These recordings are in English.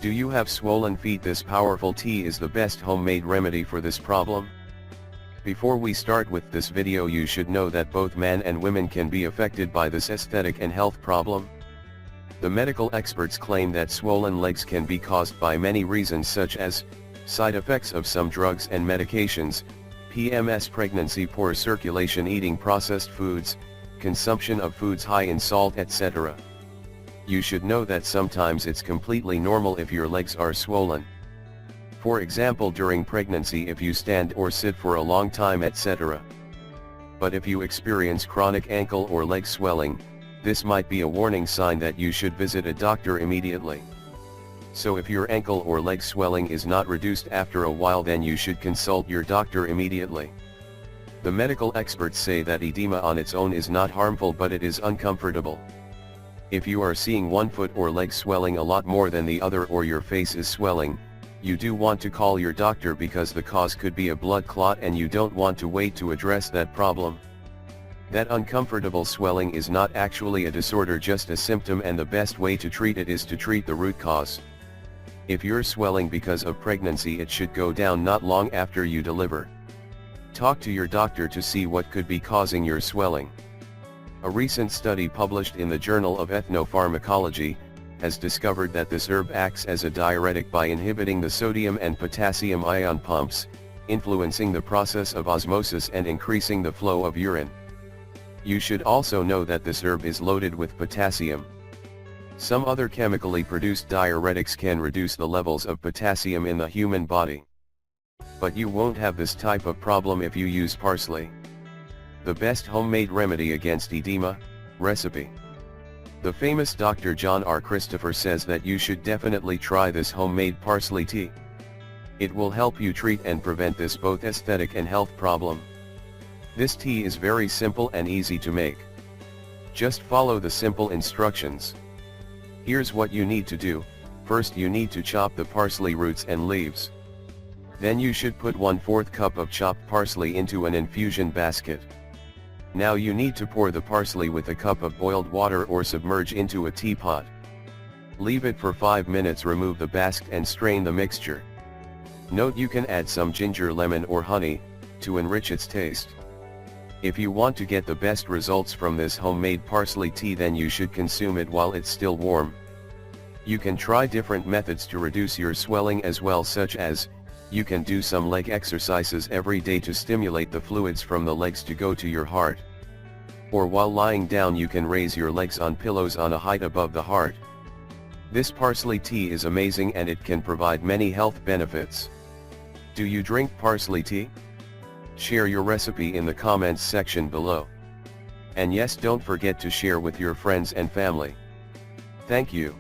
Do you have swollen feet? This Powerfull tea is the best homemade remedy for this problem. Before we start with this video, you should know that both men and women can be affected by this aesthetic and health problem. The medical experts claim that swollen legs can be caused by many reasons, such as side effects of some drugs and medications, PMS, pregnancy, poor circulation, eating processed foods, consumption of foods high in salt, etc. You should know that sometimes it's completely normal if your legs are swollen. For example, during pregnancy, if you stand or sit for a long time, etc. But if you experience chronic ankle or leg swelling, this might be a warning sign that you should visit a doctor immediately. So if your ankle or leg swelling is not reduced after a while, then you should consult your doctor immediately. The medical experts say that edema on its own is not harmful, but it is uncomfortable. If you are seeing one foot or leg swelling a lot more than the other, or your face is swelling, you do want to call your doctor, because the cause could be a blood clot and you don't want to wait to address that problem. That uncomfortable swelling is not actually a disorder, just a symptom, and the best way to treat it is to treat the root cause. If you're swelling because of pregnancy, it should go down not long after you deliver. Talk to your doctor to see what could be causing your swelling. A recent study published in the Journal of Ethnopharmacology has discovered that this herb acts as a diuretic by inhibiting the sodium and potassium ion pumps, influencing the process of osmosis and increasing the flow of urine. You should also know that this herb is loaded with potassium. Some other chemically produced diuretics can reduce the levels of potassium in the human body. But you won't have this type of problem if you use parsley. The best homemade remedy against edema. Recipe. The famous Dr. John R. Christopher says that you should definitely try this homemade parsley tea. It will help you treat and prevent this both aesthetic and health problem. This tea is very simple and easy to make. Just follow the simple instructions. Here's what you need to do. First, you need to chop the parsley roots and leaves. Then you should put 1/4 cup of chopped parsley into an infusion basket. Now you need to pour the parsley with a cup of boiled water or submerge into a teapot. Leave it for 5 minutes, remove the basket and strain the mixture. Note, you can add some ginger, lemon or honey to enrich its taste. If you want to get the best results from this homemade parsley tea, then you should consume it while it's still warm. You can try different methods to reduce your swelling as well, such as, you can do some leg exercises every day to stimulate the fluids from the legs to go to your heart. Or while lying down, you can raise your legs on pillows on a height above the heart. This parsley tea is amazing and it can provide many health benefits. Do you drink parsley tea? Share your recipe in the comments section below. And yes, don't forget to share with your friends and family. Thank you.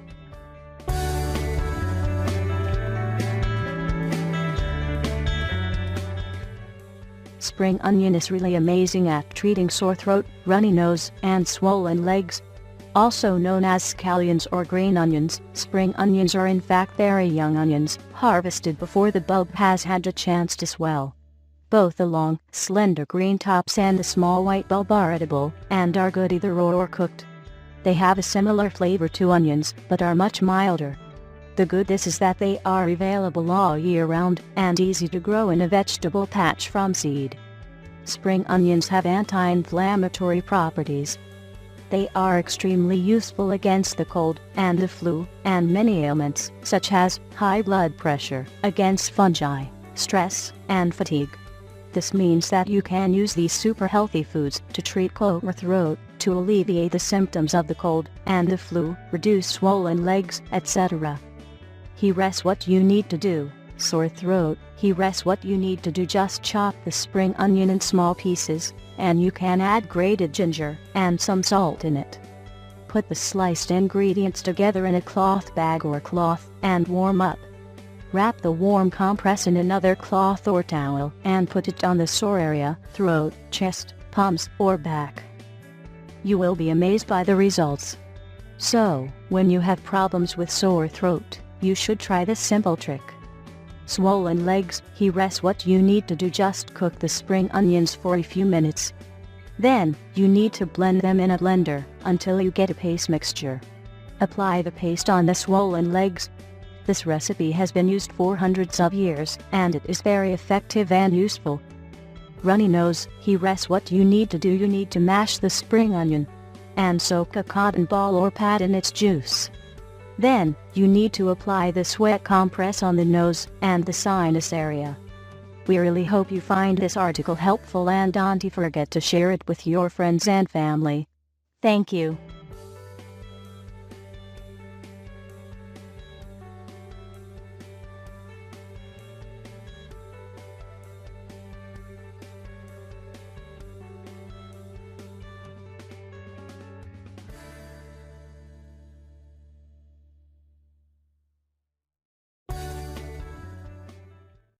Spring onion is really amazing at treating sore throat, runny nose, and swollen legs. Also known as scallions or green onions, spring onions are in fact very young onions, harvested before the bulb has had a chance to swell. Both the long, slender green tops and the small white bulb are edible, and are good either raw or cooked. They have a similar flavor to onions, but are much milder. The goodness is that they are available all year round, and easy to grow in a vegetable patch from seed. Spring onions have anti-inflammatory properties. They are extremely useful against the cold, and the flu, and many ailments, such as high blood pressure, against fungi, stress, and fatigue. This means that you can use these super healthy foods to treat cold or throat, to alleviate the symptoms of the cold and the flu, reduce swollen legs, etc. Here's what you need to do. Sore throat. Here's what you need to do. Just chop the spring onion in small pieces, and you can add grated ginger and some salt in it. Put the sliced ingredients together in a cloth bag or cloth, and warm up. Wrap the warm compress in another cloth or towel, and put it on the sore area, throat, chest, palms, or back. You will be amazed by the results. So, when you have problems with sore throat, you should try this simple trick. Swollen legs. Here's what you need to do. Just cook the spring onions for a few minutes. Then, you need to blend them in a blender until you get a paste mixture. Apply the paste on the swollen legs. This recipe has been used for hundreds of years, and it is very effective and useful. Runny nose, here's what you need to do. You need to mash the spring onion and soak a cotton ball or pad in its juice. Then, you need to apply the sweat compress on the nose and the sinus area. We really hope you find this article helpful, and don't forget to share it with your friends and family. Thank you.